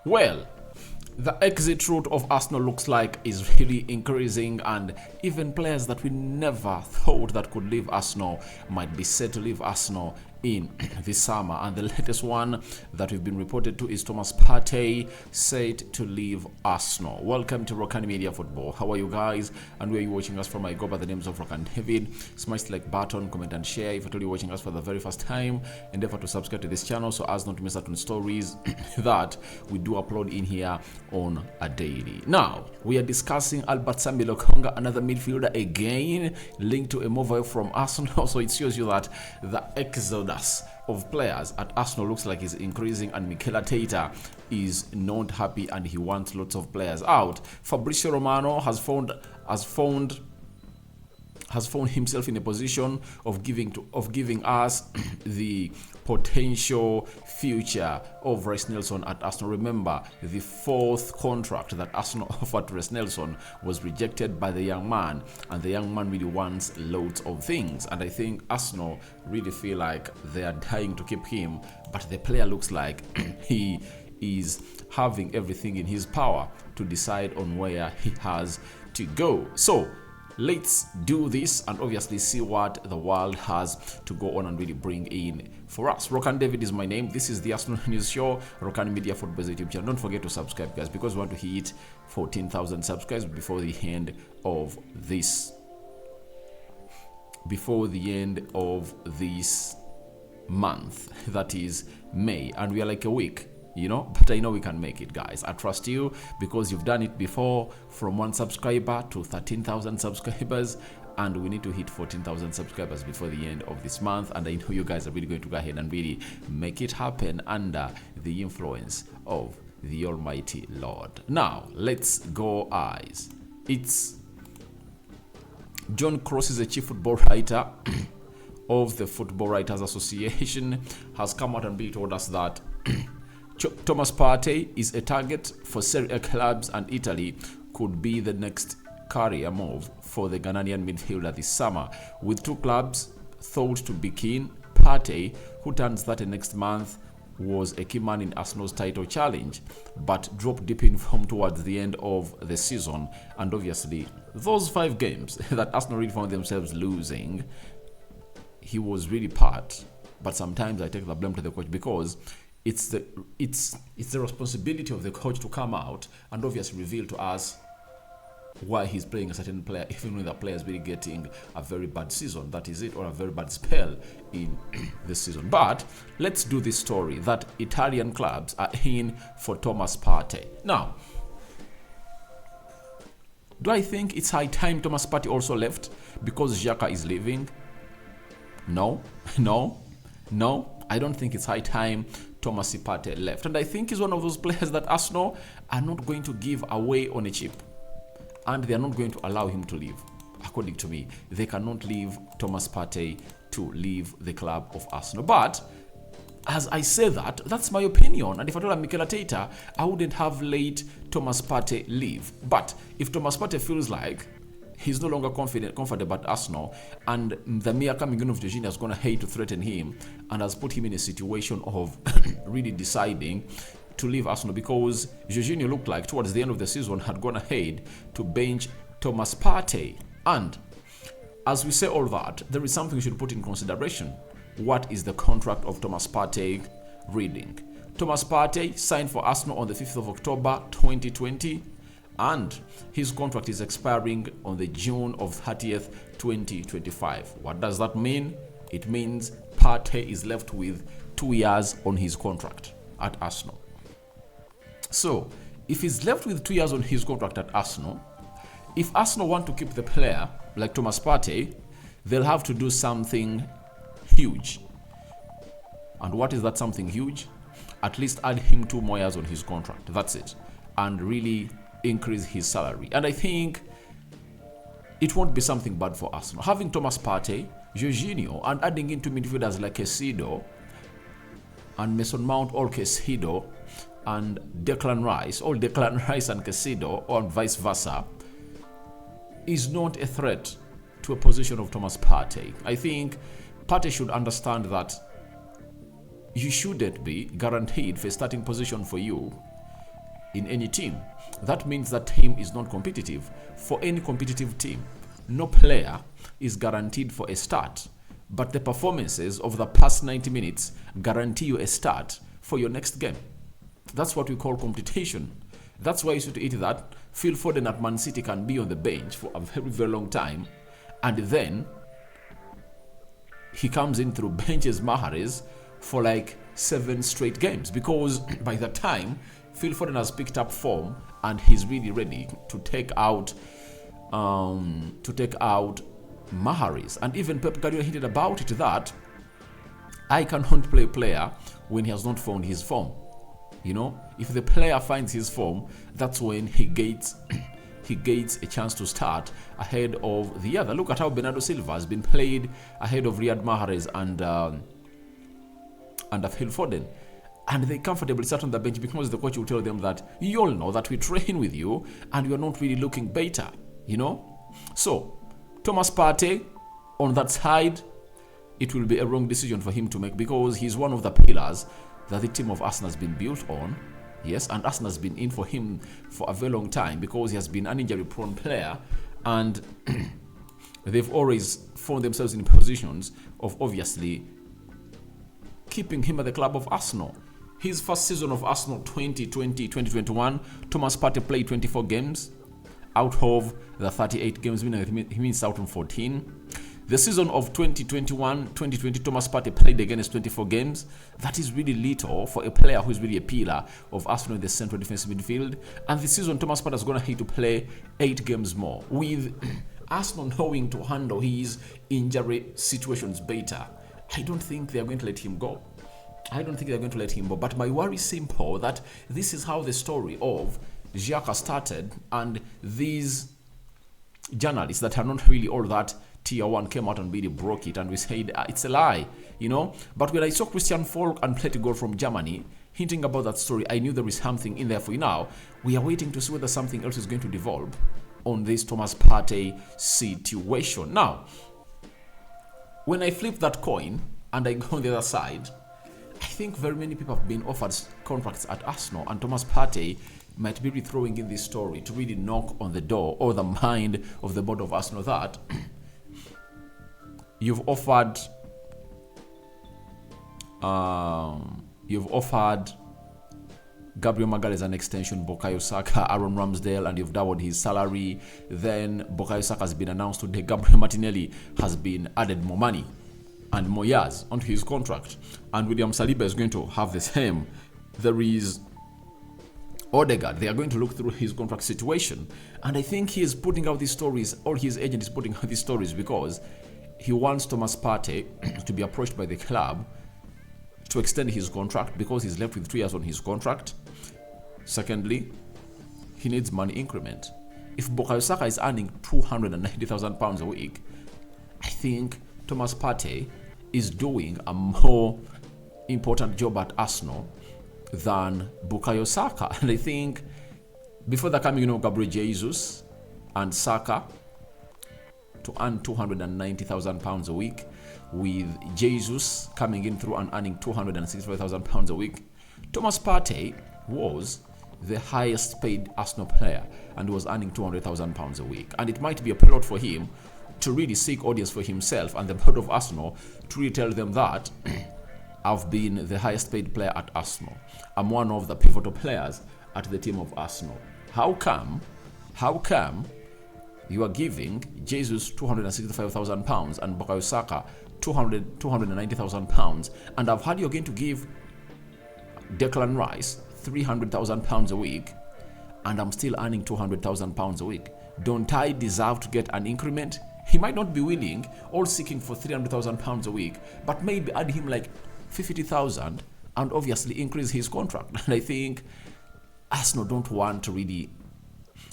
Well, the exit route of Arsenal looks like is really increasing, and even players that we never thought that could leave Arsenal might be set to leave Arsenal in this summer. And the latest one that we've been reported to is Thomas Partey set to leave Arsenal. Welcome to Rokani Media Football. How are you guys? And where are you watching us from? I go by the names of Rokani David. Smash the like button, comment and share. If you're watching us for the very first time, endeavor to subscribe to this channel so as not to miss out on stories that we do upload in here on a daily. Now, we are discussing Albert Sambi Lokonga, another midfielder again linked to a move away from Arsenal. So it shows you that the exodus of players at Arsenal looks like is increasing, and Mikel Arteta is not happy and he wants lots of players out. Fabrizio Romano has found himself in a position of giving us the potential future of Reiss Nelson at Arsenal. Remember, the fourth contract that Arsenal offered to Reiss Nelson was rejected by the young man, and the young man really wants loads of things. And I think Arsenal really feel like they are dying to keep him, but the player looks like he is having everything in his power to decide on where he has to go. So let's do this and obviously see what the world has to go on and really bring in for us. Rokani David is my name. This is the Arsenal News Show, Rokani Media Football YouTube channel. Don't forget to subscribe, guys, because we want to hit 14,000 subscribers before the end of this month, that is May, and we are like a week, but I know we can make it, guys. I trust you because you've done it before, from 1 subscriber to 13,000 subscribers, and we need to hit 14,000 subscribers before the end of this month. And I know you guys are really going to go ahead and really make it happen under the influence of the Almighty Lord. Now let's go, eyes. It's John Cross is a chief football writer of the Football Writers Association, has come out and really told us that Thomas Partey is a target for Serie A clubs, and Italy could be the next career move for the Ghanaian midfielder this summer, with 2 clubs thought to be keen. Partey, who turns 30 next month, was a key man in Arsenal's title challenge, but dropped deep in form towards the end of the season. And obviously, those 5 games that Arsenal really found themselves losing, he was really part. But sometimes I take the blame to the coach, because it's the responsibility of the coach to come out and obviously reveal to us why he's playing a certain player, even when the player is really getting a very bad season, that is it, or a very bad spell in this season. But let's do this story that Italian clubs are in for Thomas Partey. Now, do I think it's high time Thomas Partey also left because Xhaka is leaving? No. I don't think it's high time Thomas Partey left. And I think he's one of those players that Arsenal are not going to give away on a chip. And they are not going to allow him to leave. According to me, they cannot leave Thomas Partey to leave the club of Arsenal. But as I say that, that's my opinion. And if I told Mikel Arteta, I wouldn't have let Thomas Partey leave. But if Thomas Partey feels like he's no longer comfortable at Arsenal, and the mere coming in of Jorginho is going to hate to threaten him, and has put him in a situation of really deciding to leave Arsenal, because Jorginho looked like towards the end of the season had gone ahead to bench Thomas Partey. And as we say all that, there is something we should put in consideration. What is the contract of Thomas Partey reading? Thomas Partey signed for Arsenal on the 5th of October 2020, and his contract is expiring on the June of 30th 2025. What does that mean? It means Partey is left with 2 years on his contract at Arsenal. So if he's left with 2 years on his contract at Arsenal, if Arsenal want to keep the player like Thomas Partey, they'll have to do something huge. And what is that something huge? At least add him 2 more years on his contract. That's it. And really increase his salary. And I think it won't be something bad for Arsenal. Having Thomas Partey, Jorginho, and adding into midfielders like Caicedo and Mason Mount, or Caicedo, and Declan Rice, or Declan Rice and Caicedo, or vice versa, is not a threat to a position of Thomas Partey. I think Partey should understand that you shouldn't be guaranteed for a starting position for you in any team. That means that team is not competitive. For any competitive team, no player is guaranteed for a start, but the performances of the past 90 minutes guarantee you a start for your next game. That's what we call competition. That's why you should eat that Phil Foden at Man City can be on the bench for a very, very long time, and then he comes in through benches Mahrez for like 7 straight games, because by the time Phil Foden has picked up form and he's really ready to take out Mahrez. And even Pep Guardiola hinted about it that I cannot play a player when he has not found his form. You know, if the player finds his form, that's when he gets a chance to start ahead of the other. Look at how Bernardo Silva has been played ahead of Riyad Mahrez and Phil Foden. And they comfortably sat on the bench because the coach will tell them that you all know that we train with you and you are not really looking better, you know. So Thomas Partey on that side, it will be a wrong decision for him to make, because he's one of the pillars that the team of Arsenal has been built on. Yes, and Arsenal has been in for him for a very long time because he has been an injury-prone player, and they've always found themselves in positions of obviously keeping him at the club of Arsenal. His first season of Arsenal 2020-2021, Thomas Partey played 24 games out of the 38 games, meaning he missed out on 14. The season of 2021-2020, Thomas Partey played against 24 games. That is really little for a player who is really a pillar of Arsenal in the central defensive midfield. And this season, Thomas Partey is going to have to play 8 games more, with Arsenal knowing to handle his injury situations better. I don't think they're going to let him go. But my worry is simple, that this is how the story of Xhaka started, and these journalists that are not really all that tier 1 came out and really broke it, and we said it's a lie, you know. But when I saw Christian Falk and played a goal from Germany hinting about that story, I knew there is something in there for you. Now we are waiting to see whether something else is going to develop on this Thomas Partey situation. Now, when I flip that coin and I go on the other side, I think very many people have been offered contracts at Arsenal, and Thomas Partey might be really throwing in this story to really knock on the door or the mind of the board of Arsenal that you've offered Gabriel Magalhaes an extension, Bukayo Saka, Aaron Ramsdale, and you've doubled his salary. Then Bukayo Saka has been announced today. Gabriel Martinelli has been added more money and more years onto his contract, and William Saliba is going to have the same. There is Odegaard. They are going to look through his contract situation, and I think he is putting out these stories, or his agent is putting out these stories, because he wants Thomas Partey to be approached by the club to extend his contract, because he's left with 3 years on his contract. Secondly, he needs money increment. If Bukayo Saka is earning £290,000 a week, I think Thomas Partey is doing a more important job at Arsenal than Bukayo Saka. And I think before the coming of Gabriel Jesus and Saka to earn £290,000 a week, with Jesus coming in through and earning £265,000 a week, Thomas Partey was the highest paid Arsenal player and was earning £200,000 a week. And it might be a plot for him to really seek audience for himself and the board of Arsenal to really tell them that I've been the highest paid player at Arsenal. I'm one of the pivotal players at the team of Arsenal. How come you are giving Jesus £265,000 and Bukayo Saka £290,000, and I've heard you're going to give Declan Rice £300,000 a week, and I'm still earning £200,000 a week? Don't I deserve to get an increment? He might not be willing or seeking for £300,000 a week, but maybe add him like 50,000 and obviously increase his contract. And I think Arsenal don't want to really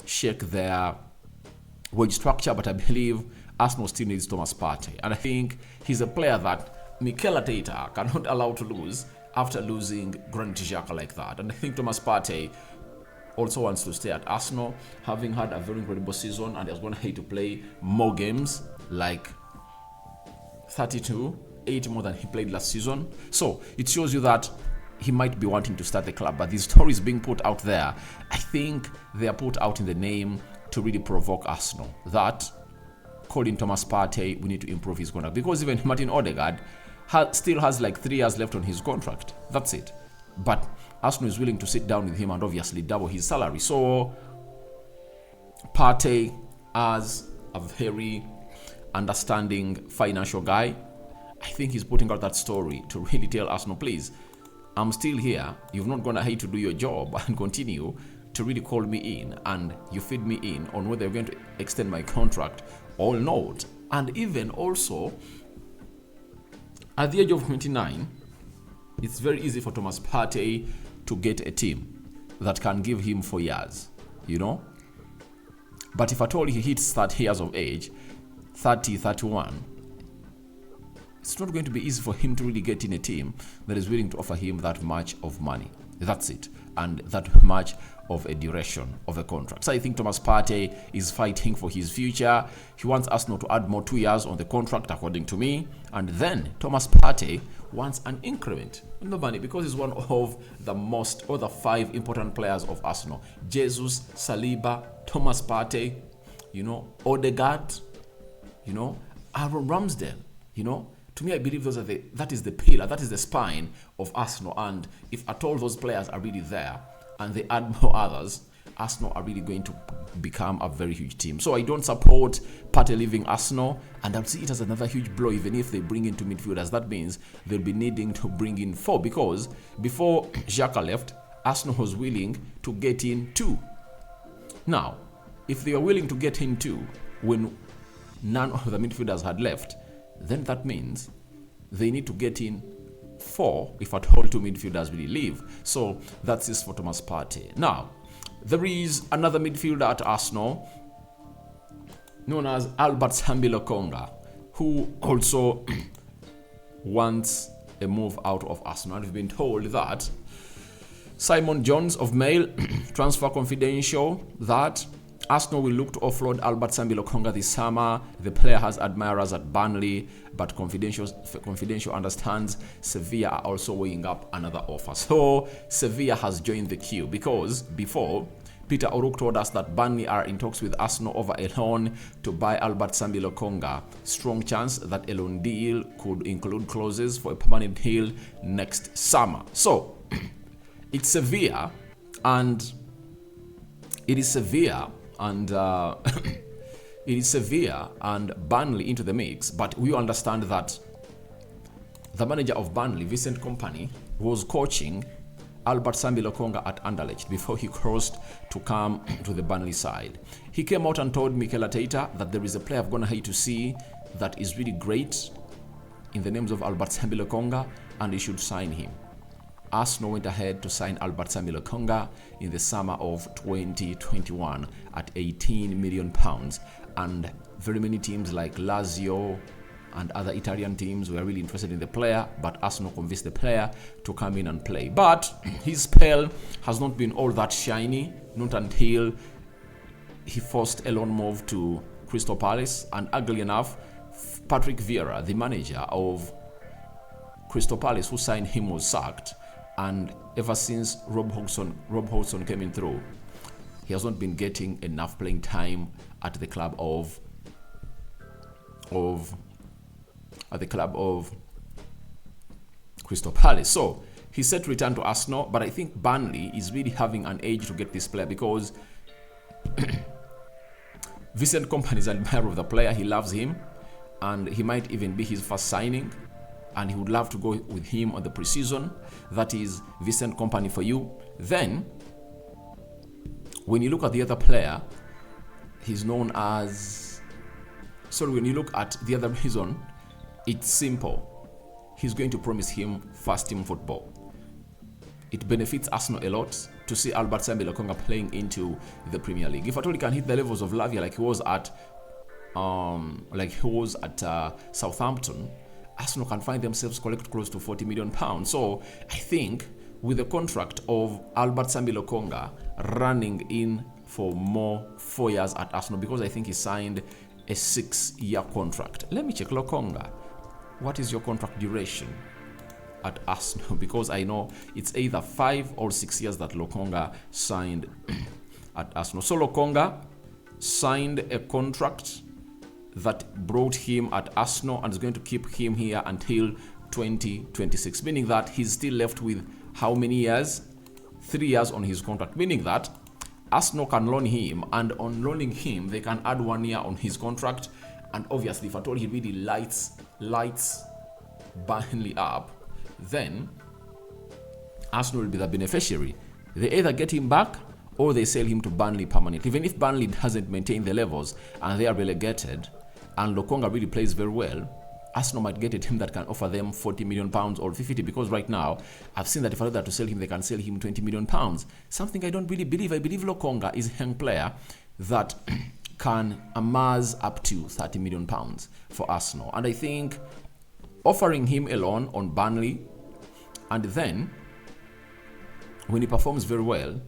shake their wage structure, but I believe Arsenal still needs Thomas Partey. And I think he's a player that Mikel Arteta cannot allow to lose after losing Granit Xhaka like that. And I think Thomas Partey also wants to stay at Arsenal, having had a very incredible season, and is going to have to play more games, like 32, 8 more than he played last season. So it shows you that he might be wanting to start the club, but these stories being put out there, I think they are put out in the name to really provoke Arsenal. That, calling Thomas Partey, we need to improve his contract. Because even Martin Odegaard still has like 3 years left on his contract. That's it. But Arsenal is willing to sit down with him and obviously double his salary. So Partey, as a very understanding financial guy, I think he's putting out that story to really tell Arsenal, please, I'm still here. You've not gone ahead to do your job and continue to really call me in, and you feed me in on whether you're going to extend my contract or not. And even also, at the age of 29, it's very easy for Thomas Partey to get a team that can give him 4 years, you know. But if at all he hits 30 years of age, 30, 31, it's not going to be easy for him to really get in a team that is willing to offer him that much of money. That's it. And that much of a duration of a contract. So I think Thomas Partey is fighting for his future. He wants Arsenal to add more 2 years on the contract, according to me. And then Thomas Partey wants an increment in the money because he's one of the most, or the 5 important players of Arsenal. Jesus, Saliba, Thomas Partey, you know, Odegaard, you know, Aaron Ramsdale, you know. To me, I believe that is the pillar, that is the spine of Arsenal. And if at all those players are really there and they add more others, Arsenal are really going to become a very huge team. So I don't support Partey leaving Arsenal, and I'll see it as another huge blow even if they bring in 2 midfielders. That means they'll be needing to bring in 4, because before Xhaka left, Arsenal was willing to get in 2. Now, if they are willing to get in 2 when none of the midfielders had left, then that means they need to get in 4 if at all 2 midfielders really leave. So that's it for Thomas Partey. Now, there is another midfielder at Arsenal known as Albert Sambi Lokonga, who also wants a move out of Arsenal. And we've been told that Simon Jones of Mail, Transfer Confidential, that Arsenal will look to offload Albert Sambi Lokonga this summer. The player has admirers at Burnley, but Confidential understands Sevilla are also weighing up another offer. So Sevilla has joined the queue, because before, Peter O'Rourke told us that Burnley are in talks with Arsenal over a loan to buy Albert Sambi Lokonga. Strong chance that a loan deal could include clauses for a permanent deal next summer. So it's Sevilla, and it is Sevilla and it is Sevilla and Burnley into the mix. But we understand that the manager of Burnley, Vincent Kompany, was coaching Albert Sambi Lokonga at Anderlecht before he crossed to come to the Burnley side. He came out and told Mikel Arteta that there is a player I've gone ahead to see that is really great in the names of Albert Sambi Lokonga, and he should sign him. Arsenal went ahead to sign Albert Sambi Lokonga in the summer of 2021 at £18 million, and very many teams like Lazio and other Italian teams were really interested in the player, but Arsenal convinced the player to come in and play. But his spell has not been all that shiny, not until he forced a loan move to Crystal Palace, and ugly enough, Patrick Vieira, the manager of Crystal Palace who signed him, was sacked. And ever since Rob Hodgson came in through, he has not been getting enough playing time at the club of Crystal Palace. So he's set to return to Arsenal, but I think Burnley is really having an edge to get this player, because Vincent Kompany is an admirer of the player. He loves him, and he might even be his first signing, and he would love to go with him on the preseason. That is Vincent Kompany for you. Then, when you look at the other player, he's known as... Sorry, when you look at the other reason, it's simple. He's going to promise him first-team football. It benefits Arsenal a lot to see Albert Sambi Lokonga playing into the Premier League. If at all he can hit the levels of Lavia like he was at Southampton, Arsenal can find themselves collect close to £40 million. So I think with the contract of Albert Sambi Lokonga running in for more 4 years at Arsenal, because I think he signed a 6-year contract. Let me check Lokonga. What is your contract duration? at Arsenal because I know it's either 5 or 6 years that Lokonga signed at Arsenal. So Lokonga signed a contract that brought him at Arsenal and is going to keep him here until 2026, meaning that he's still left with how many years? 3 years on his contract, meaning that Arsenal can loan him, and on loaning him, they can add 1 year on his contract. And obviously, if at all he really lights Burnley up, then Arsenal will be the beneficiary. They either get him back or they sell him to Burnley permanently. Even if Burnley doesn't maintain the levels and they are relegated, and Lokonga really plays very well, Arsenal might get a team that can offer them £40 million or 50, because right now I've seen that if I were to sell him, they can sell him £20 million. Something I don't really believe. I believe Lokonga is a young player that can amass up to £30 million for Arsenal. And I think offering him a loan on Burnley, and then when he performs very well,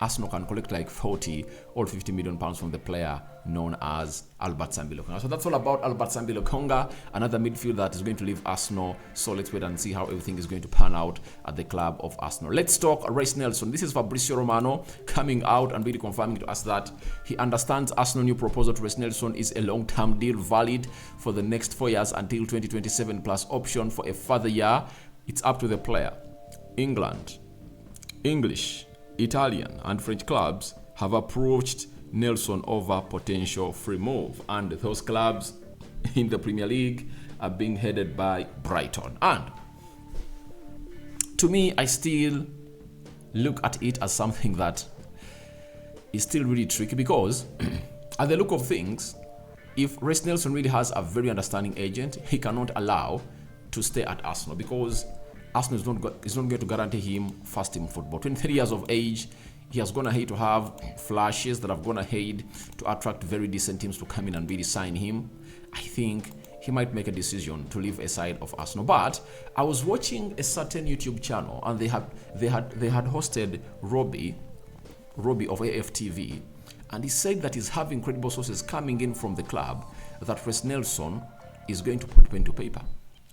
Arsenal can collect like 40 or 50 million pounds from the player known as Albert Sambi Lokonga. So that's all about Albert Sambi Lokonga, another midfielder that is going to leave Arsenal. So let's wait and see how everything is going to pan out at the club of Arsenal. Let's talk Reiss Nelson. This is Fabrizio Romano coming out and really confirming to us that he understands Arsenal's new proposal to Reiss Nelson is a long-term deal valid for the next 4 years until 2027 plus option for a further year. It's up to the player. England, English, Italian and French clubs have approached Nelson over potential free move, and those clubs in the Premier League are being headed by Brighton. And to me, I still look at it as something that is still really tricky, because at the look of things, if Reiss Nelson really has a very understanding agent, he cannot allow to stay at Arsenal, because Arsenal is not going to guarantee him first team football. 23 years of age, he has gone ahead to have flashes that have gone ahead to attract very decent teams to come in and really sign him. I think he might make a decision to leave aside of Arsenal. But I was watching a certain YouTube channel, and they had hosted Robbie of AFTV, and he said that he's having credible sources coming in from the club that Reiss Nelson is going to put pen to paper.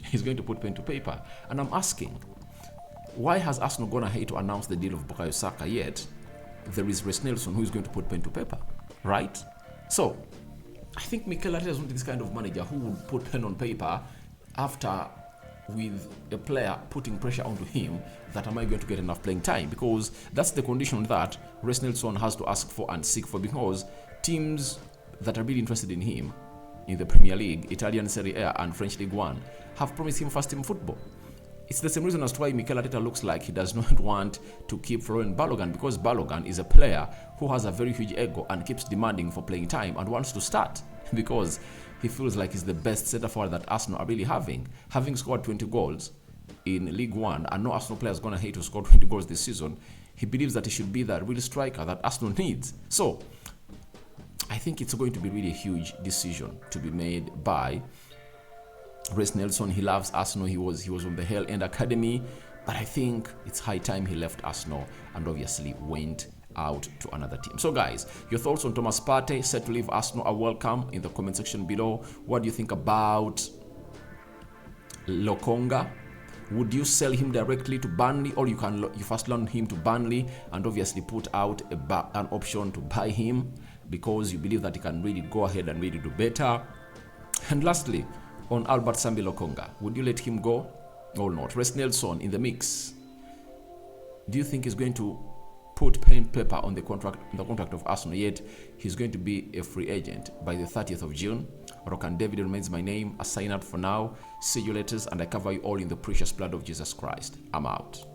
He's going to put pen to paper. And I'm asking, why has Arsenal gone ahead to announce the deal of Bukayo Saka, yet there is Reiss Nelson who is going to put pen to paper, right? So I think Mikel Arteta is not this kind of manager who would put pen on paper after, with a player putting pressure onto him, that am I going to get enough playing time? Because that's the condition that Reiss Nelson has to ask for and seek for, because teams that are really interested in him in the Premier League, Italian Serie A and French League One, have promised him first team football. It's the same reason as to why Mikel Arteta looks like he does not want to keep Florian Balogun, because Balogun is a player who has a very huge ego and keeps demanding for playing time and wants to start because he feels like he's the best centre forward that Arsenal are really having. Having scored 20 goals in League One, and no Arsenal player is going to hate to score 20 goals this season, he believes that he should be that real striker that Arsenal needs. So I think it's going to be really a huge decision to be made by Reiss Nelson. He loves Arsenal. He was on the Hell End Academy, but I think it's high time he left Arsenal and obviously went out to another team. So guys, your thoughts on Thomas Partey set to leave Arsenal are welcome in the comment section below. What do you think about Lokonga? Would you sell him directly to Burnley, or you first loan him to Burnley and obviously put out an option to buy him because you believe that he can really go ahead and really do better? And lastly, on Albert Sambi Lokonga, would you let him go or not? Reiss Nelson in the mix. Do you think he's going to put pen and paper on the contract of Arsenal, yet he's going to be a free agent by the 30th of June? Rokani David remains my name. I sign out for now. See you later, and I cover you all in the precious blood of Jesus Christ. I'm out.